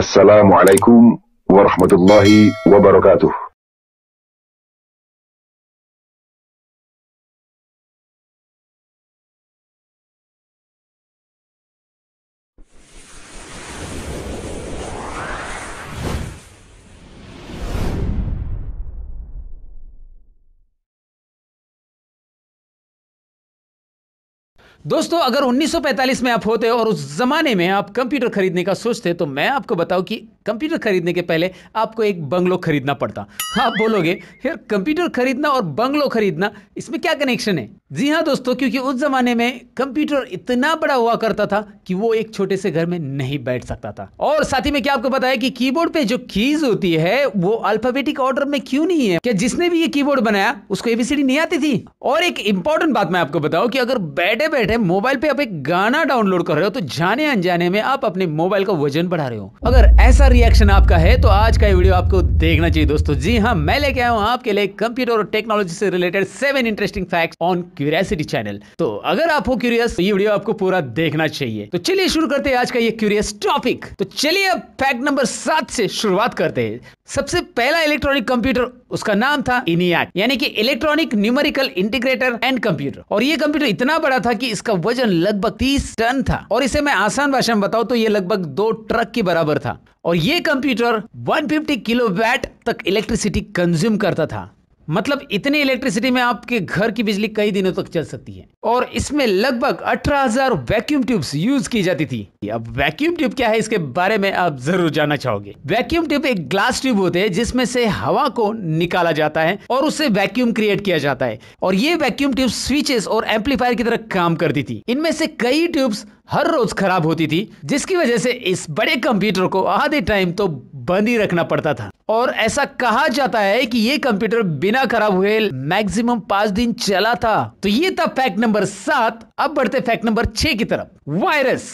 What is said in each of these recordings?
अस्सलामु अलैकुम वरहमतुल्लाहि वबरकातुह। दोस्तों, अगर 1945 में आप होते और उस जमाने में आप कंप्यूटर खरीदने का सोचते तो मैं आपको बताऊं कि कंप्यूटर खरीदने के पहले आपको एक बंगलो खरीदना पड़ता। आप बोलोगे यार, कंप्यूटर खरीदना और बंगलो खरीदना इसमें क्या कनेक्शन है? जी हाँ दोस्तों, क्योंकि उस जमाने में कंप्यूटर इतना बड़ा हुआ करता था कि वो एक छोटे से घर में नहीं बैठ सकता था। और साथ ही में क्या आपको पता है कि कीबोर्ड पे जो कीज होती है वो अल्फाबेटिक ऑर्डर में क्यों नहीं है? क्या जिसने भी ये कीबोर्ड बनाया उसको एबीसीडी नहीं आती थी? और एक इंपॉर्टेंट बात मैं आपको बताऊं कि अगर बैठे बैठे मोबाइल पे आप एक गाना डाउनलोड कर रहे हो तो जाने अनजाने में आप अपने मोबाइल का वजन बढ़ा रहे हो। अगर ऐसा रिएक्शन आपका है तो आज का ये वीडियो आपको देखना चाहिए दोस्तों। जी हाँ, मैं लेके आया हूं आपके लिए कंप्यूटर और टेक्नोलॉजी से related 7 interesting facts on curiosity channel. तो अगर आप हो क्यूरियस तो ये वीडियो आपको पूरा देखना चाहिए। तो चलिए शुरू करते हैं आज का ये क्यूरियस टॉपिक। तो चलिए अब फैक्ट नंबर 7 से शुरुआत करते हैं। सबसे पहला इलेक्ट्रॉनिक कंप्यूटर, उसका नाम था ENIAC, यानी कि electronic numerical integrator and computer. और ये कंप्यूटर इतना बड़ा था कि इसका वजन लगभग 30 टन था। और इसे मैं आसान भाषा में बताऊं तो ये लगभग 2 ट्रक के बराबर था। और ये कंप्यूटर 150 किलोवाट तक इलेक्ट्रिसिटी कंज्यूम करता था। मतलब इतनी इलेक्ट्रिसिटी में आपके घर की बिजली कई दिनों तक चल सकती है। और इसमें लगभग 18,000 वैक्यूम ट्यूब्स यूज की जाती थी। अब वैक्यूम ट्यूब क्या है इसके बारे में आप जरूर जानना चाहोगे। वैक्यूम ट्यूब एक ग्लास ट्यूब होते हैं जिसमें से हवा को निकाला जाता है और उससे वैक्यूम क्रिएट किया जाता है। और ये वैक्यूम ट्यूब स्विचेस और एम्पलीफायर की तरह काम करती थी। इनमें से कई ट्यूब्स हर रोज खराब होती थी, जिसकी वजह से इस बड़े कंप्यूटर को आधे टाइम तो बंद ही रखना पड़ता था। और ऐसा कहा जाता है कि ये कंप्यूटर बिना खराब हुए मैक्सिमम 5 दिन चला था। तो ये था फैक्ट नंबर 7। अब बढ़ते फैक्ट नंबर 6 की तरफ। वायरस।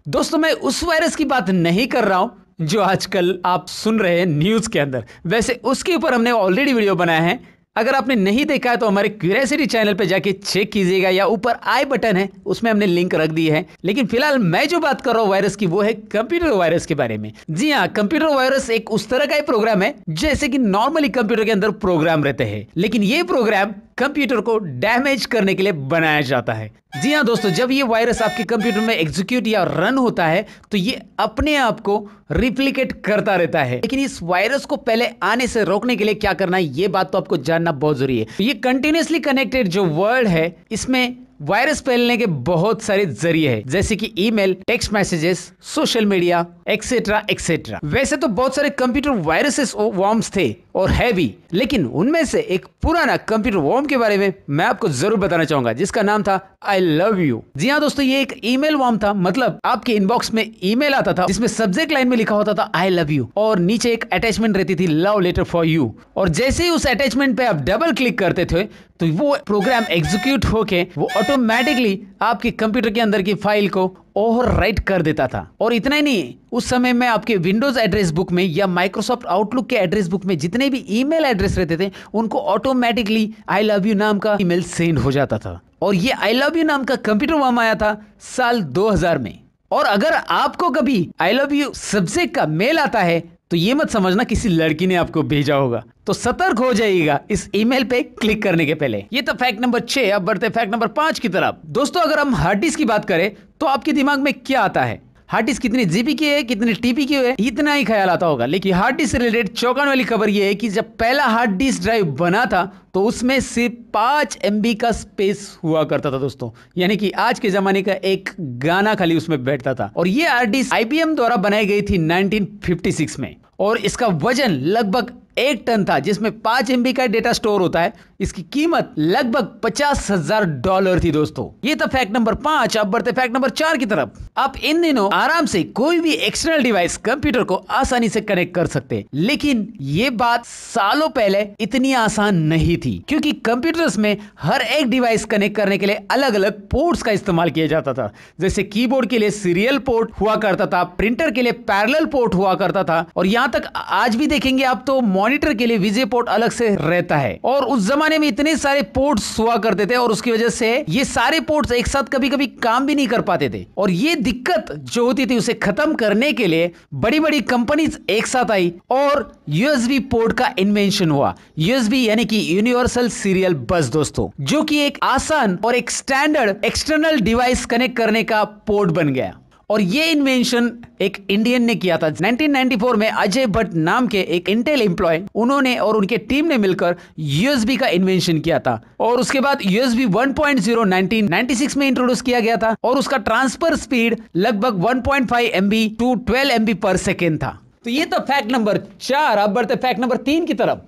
दोस्तों, मैं उस वायरस की बात नहीं कर रहा हूं जो आजकल आप सुन रहे हैं न्यूज के अंदर। वैसे उसके ऊपर हमने ऑलरेडी वीडियो बनाया है। अगर आपने नहीं देखा है तो हमारे क्यूरियोसिटी चैनल पे जाके चेक कीजिएगा, या ऊपर आई बटन है उसमें हमने लिंक रख दी है। लेकिन फिलहाल मैं जो बात कर रहा हूँ वायरस की, वो है कंप्यूटर वायरस के बारे में। जी हाँ, कंप्यूटर वायरस एक उस तरह का ही प्रोग्राम है जैसे कि नॉर्मली कंप्यूटर के अंदर प्रोग्राम रहते हैं, लेकिन ये प्रोग्राम कंप्यूटर को डैमेज करने के लिए बनाया जाता है। जी हाँ दोस्तों, जब ये वायरस आपके कंप्यूटर में एग्जीक्यूट या रन होता है तो ये अपने आप को रिप्लिकेट करता रहता है। लेकिन इस वायरस को पहले आने से रोकने के लिए क्या करना है, ये बात तो आपको जानना बहुत जरूरी है। ये कंटिन्यूअसली कनेक्टेड जो वर्ल्ड है, इसमें वायरस फैलने के बहुत सारे जरिए हैं, जैसे कि email, text messages, social media, etcetera etcetera. वैसे तो बहुत सारे कंप्यूटर वायरसेस वॉर्म्स थे और है भी, लेकिन उनमें से एक पुराना कंप्यूटर वॉर्म के बारे में मैं आपको जरूर बताना चाहूंगा, जिसका नाम था आई लव यू। जी हाँ दोस्तों, ये एक ईमेल वॉर्म था। मतलब आपके इनबॉक्स में ईमेल आता था जिसमें सब्जेक्ट लाइन में लिखा होता था आई लव यू, और नीचे एक अटैचमेंट रहती थी लव लेटर फॉर यू। और जैसे ही उस अटैचमेंट पे आप डबल क्लिक करते थे तो वो प्रोग्राम एग्जीक्यूट होके वो ऑटोमेटिकली आपके कंप्यूटर के अंदर की फाइल को ओवरराइट कर देता था। और इतना ही नहीं, उस समय में आपके विंडोज एड्रेस बुक में या माइक्रोसॉफ्ट आउटलुक के एड्रेस बुक में जितने भी ईमेल एड्रेस रहते थे उनको ऑटोमेटिकली आई लव यू नाम का ईमेल सेंड हो जाता था। और ये आई लव यू नाम का कंप्यूटर वॉर्म आया था साल 2000 में। और अगर आपको कभी आई लव यू सब्जेक्ट का मेल आता है तो ये मत समझना किसी लड़की ने आपको भेजा होगा, तो सतर्क हो जाइएगा इस ईमेल पे क्लिक करने के पहले। ये तो फैक्ट नंबर 6। अब बढ़ते फैक्ट नंबर 5 की तरफ। दोस्तों, अगर हम हार्ड डिस्क की बात करें तो आपके दिमाग में क्या आता है? हार्ड डिस्क कितनी जीबी की है, कितनी टीबी की है, इतना ही ख्याल आता होगा। लेकिन हार्ड डिस्क से रिलेटेड चौंकाने वाली खबर यह है कि जब पहला हार्ड डिस्क ड्राइव बना था तो उसमें सिर्फ 5 MB का स्पेस हुआ करता था दोस्तों। यानी कि आज के जमाने का एक गाना खाली उसमें बैठता था। और ये हार्ड डिस्क IBM द्वारा बनाई गई थी 1956 में। और इसका वजन लगभग 1 टन था, जिसमें 5 MB का डेटा स्टोर होता है। इसकी कीमत लगभग $50,000 थी दोस्तों। ये था फैक्ट नंबर 5। अब बढ़ते फैक्ट नंबर 4 की तरफ। आप इन दिनों आराम से कोई भी एक्सटर्नल डिवाइस कंप्यूटर को आसानी से कनेक्ट कर सकते हैं, लेकिन ये बात सालों पहले इतनी आसान नहीं थी, क्योंकि कंप्यूटर्स में हर एक डिवाइस कनेक्ट करने के लिए अलग अलग पोर्ट्स का इस्तेमाल किया जाता था। जैसे कीबोर्ड के लिए सीरियल पोर्ट हुआ करता था, प्रिंटर के लिए पैरेलल पोर्ट हुआ करता था, और यहां तक आज भी देखेंगे आप तो मॉनिटर के लिए वीजे पोर्ट अलग से रहता है। और उस जमाने में इतने सारे पोर्ट्स हुआ करते थे और उसकी वजह से ये सारे पोर्ट्स एक साथ कभी कभी काम भी नहीं कर पाते थे। और ये दिक्कत जो होती थी उसे खत्म करने के लिए बड़ी बड़ी कंपनीज एक साथ आई और यूएसबी पोर्ट का इन्वेंशन हुआ। यूएसबी यानी कि यूनिवर्सल सीरियल बस दोस्तों, जो कि एक आसान और एक स्टैंडर्ड एक्सटर्नल डिवाइस कनेक्ट करने का पोर्ट बन गया। और ये इन्वेंशन एक इंडियन ने किया था 1994 में। अजय भट्ट नाम के एक इंटेल एम्प्लॉय, उन्होंने और उनके टीम ने मिलकर यूएसबी का इन्वेंशन किया था। और उसके बाद यूएसबी 1.0 1996 में इंट्रोड्यूस किया गया था और उसका ट्रांसफर स्पीड लगभग 1.5 MB टू 12 MB पर सेकेंड था। तो ये तो फैक्ट नंबर 4। अब बढ़ते फैक्ट नंबर 3 की तरफ।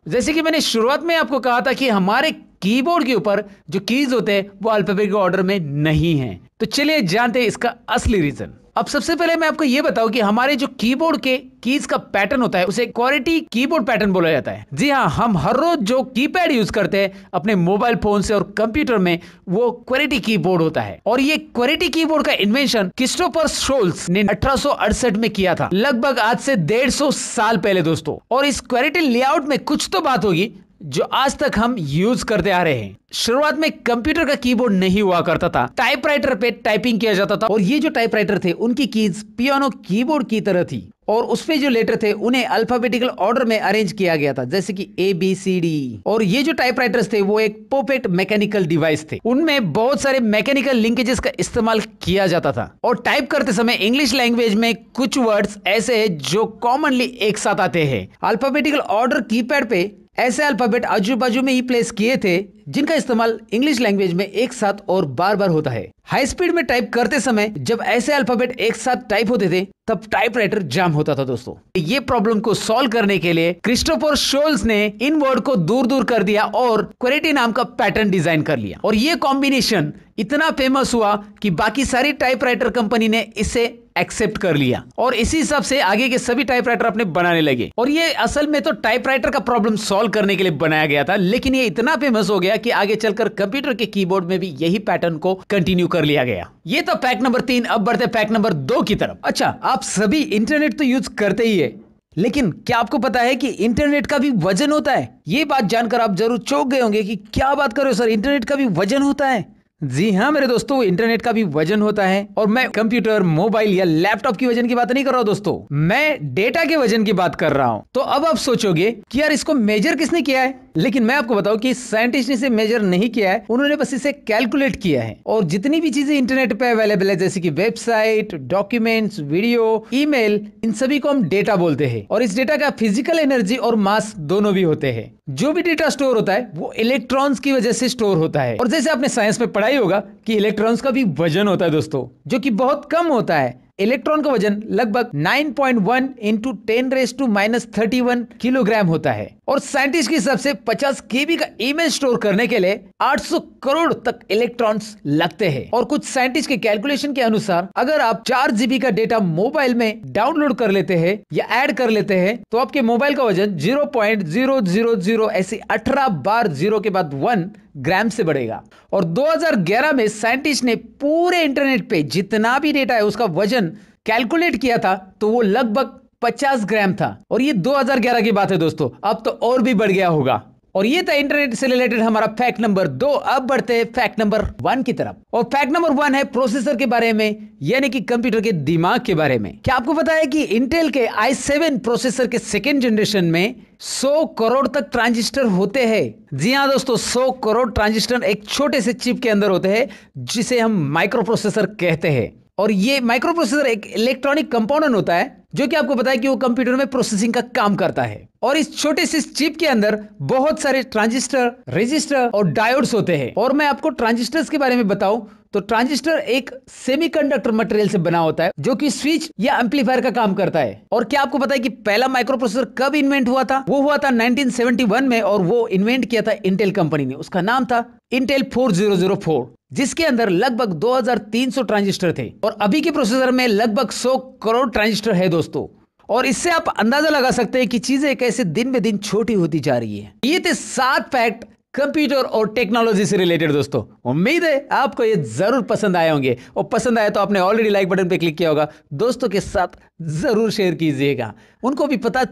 जैसे कि मैंने शुरुआत में आपको कहा था कि हमारे कीबोर्ड के ऊपर जो कीज होते हैं वो अल्फाबेटिक ऑर्डर में नहीं है। तो चलिए जानते हैं इसका असली रीजन। अब सबसे पहले मैं आपको यह बताऊं कि हमारे जो कीबोर्ड के कीज का पैटर्न होता है उसे क्वालिटी कीबोर्ड पैटर्न बोला जाता है। जी हाँ, हम हर रोज जो कीपैड यूज करते हैं अपने मोबाइल फोन से और कंप्यूटर में, वो क्वालिटी कीबोर्ड होता है। और ये क्वालिटी कीबोर्ड का इन्वेंशन क्रिस्टोफर शोल्स ने 1868 में किया था, लगभग आज से 150 साल पहले दोस्तों। और इस क्वालिटी लेआउट में कुछ तो बात होगी जो आज तक हम यूज करते आ रहे हैं। शुरुआत में कंप्यूटर का कीबोर्ड नहीं हुआ करता था, टाइपराइटर पे टाइपिंग किया जाता था। और ये जो टाइपराइटर थे उनकी कीज पियानो कीबोर्ड की तरह थी और उसपे जो लेटर थे उन्हें अल्फाबेटिकल ऑर्डर में अरेंज किया गया था, जैसे कि ABCD। और ये जो टाइपराइटर्स थे वो एक परफेक्ट मैकेनिकल डिवाइस थे, उनमें बहुत सारे मैकेनिकल लिंकेजेस का इस्तेमाल किया जाता था। और टाइप करते समय इंग्लिश लैंग्वेज में कुछ वर्ड्स ऐसे हैं जो कॉमनली एक साथ आते हैं। अल्फाबेटिकल ऑर्डर कीपैड पे ऐसे अल्फाबेट आजू बाजू में ही प्लेस किए थे जिनका इस्तेमाल इंग्लिश लैंग्वेज में एक साथ और बार बार होता है। हाई स्पीड में टाइप करते समय जब ऐसे अल्फाबेट एक साथ टाइप होते थे तब टाइपराइटर जाम होता था दोस्तों। ये प्रॉब्लम को सॉल्व करने के लिए क्रिस्टोफर शोल्स ने इन वर्ड को दूर दूर कर दिया और क्वालिटी नाम का पैटर्न डिजाइन कर लिया। और ये कॉम्बिनेशन इतना फेमस हुआ कि बाकी सारी टाइपराइटर कंपनी ने इसे एक्सेप्ट कर लिया और इसी हिसाब से आगे के सभी टाइपराइटर अपने बनाने लगे। और ये असल में तो टाइपराइटर का प्रॉब्लम सॉल्व करने के लिए बनाया गया था, लेकिन ये इतना फेमस हो गया कि आगे चलकर कंप्यूटर के कीबोर्ड में भी यही पैटर्न को कंटिन्यू कर लिया गया। ये तो फैक्ट नंबर 3। अब बढ़ते फैक्ट नंबर 2 की तरफ। अच्छा, आप सभी इंटरनेट तो यूज करते ही है, लेकिन क्या आपको पता है कि इंटरनेट का भी वजन होता है? ये बात जानकर आप जरूर चौंक गए होंगे कि क्या बात कर रहे हो सर, इंटरनेट का भी वजन होता है? जी हाँ मेरे दोस्तों, इंटरनेट का भी वजन होता है। और मैं कंप्यूटर, मोबाइल या लैपटॉप की वजन की बात नहीं कर रहा हूँ दोस्तों, मैं डेटा के वजन की बात कर रहा हूँ। तो अब आप सोचोगे कि यार इसको मेजर किसने किया है, लेकिन मैं आपको बताऊं कि साइंटिस्ट ने इसे मेजर नहीं किया है, उन्होंने बस इसे कैलकुलेट किया है। और जितनी भी चीजें इंटरनेट पे अवेलेबल है जैसे कि वेबसाइट, डॉक्यूमेंट्स, वीडियो, ईमेल, इन सभी को हम डेटा बोलते हैं। और इस डेटा का फिजिकल एनर्जी और मास दोनों भी होते हैं। जो भी डेटा स्टोर होता है वो इलेक्ट्रॉन्स की वजह से स्टोर होता है। और जैसे आपने साइंस में पढ़ाई होगा कि इलेक्ट्रॉन्स का भी वजन होता है दोस्तों, जो कि बहुत कम होता है। इलेक्ट्रॉन का वजन लगभग 9.1 इंटू 10⁻³ किलोग्राम होता है। और साइंटिस्ट के हिसाब से 50 KB का इमेज स्टोर करने के लिए 800 करोड़ तक इलेक्ट्रॉन्स लगते हैं। और कुछ साइंटिस्ट के कैलकुलेशन के अनुसार अगर आप 4 GB का डेटा मोबाइल में डाउनलोड कर लेते हैं या ऐड कर लेते हैं तो आपके मोबाइल का वजन 0.000 ऐसे 18 बार 0 के बाद 1 ग्राम से बढ़ेगा। और 2011 में साइंटिस्ट ने पूरे इंटरनेट पे जितना भी डेटा है उसका वजन कैलकुलेट किया था तो वो लगभग 50 ग्राम था। और ये 2011 की बात है दोस्तों, अब तो और भी बढ़ गया होगा। और ये था इंटरनेट से रिलेटेड हमारा फैक्ट नंबर 2। अब बढ़ते हैं फैक्ट नंबर 1 की तरफ। और फैक्ट नंबर 1 है प्रोसेसर के बारे में, यानी कि कंप्यूटर के दिमाग के बारे में। क्या आपको पता है कि इंटेल के i7 प्रोसेसर के सेकेंड जनरेशन में 100 करोड़ तक ट्रांजिस्टर होते हैं? जी हाँ दोस्तों, 100 करोड़ ट्रांजिस्टर एक छोटे से चिप के अंदर होते हैं जिसे हम माइक्रो प्रोसेसर कहते हैं। और ये माइक्रो प्रोसेसर एक इलेक्ट्रॉनिक कंपोनेंट होता है जो कि आपको पता है कि वो कंप्यूटर में प्रोसेसिंग का काम करता है। और इस छोटे से चिप के अंदर बहुत सारे ट्रांजिस्टर, रेजिस्टर और डायोड्स होते हैं। और मैं आपको ट्रांजिस्टर्स के बारे में बताऊं तो ट्रांजिस्टर एक सेमीकंडक्टर मटेरियल से बना होता है जो कि स्विच या एम्पलीफायर का काम करता है। और क्या आपको पता है कि पहला माइक्रो प्रोसेसर कब इन्वेंट हुआ था? वो हुआ था 1971 में और वो इन्वेंट किया था इंटेल कंपनी ने। उसका नाम था इंटेल 4004, जिसके अंदर लगभग 2300 ट्रांजिस्टर थे। और अभी के प्रोसेसर में लगभग 100 करोड़ ट्रांजिस्टर है दोस्तों। और इससे आप अंदाजा लगा सकते हैं कि चीजें कैसे दिन ब दिन छोटी होती जा रही है। ये थे 7 फैक्ट कंप्यूटर और टेक्नोलॉजी से रिलेटेड दोस्तों। उम्मीद है आपको ये जरूर पसंद आए होंगे, और पसंद आए तो आपने ऑलरेडी लाइक बटन पे क्लिक किया होगा, दोस्तों के साथ जरूर शेयर कीजिएगा, उनको भी पता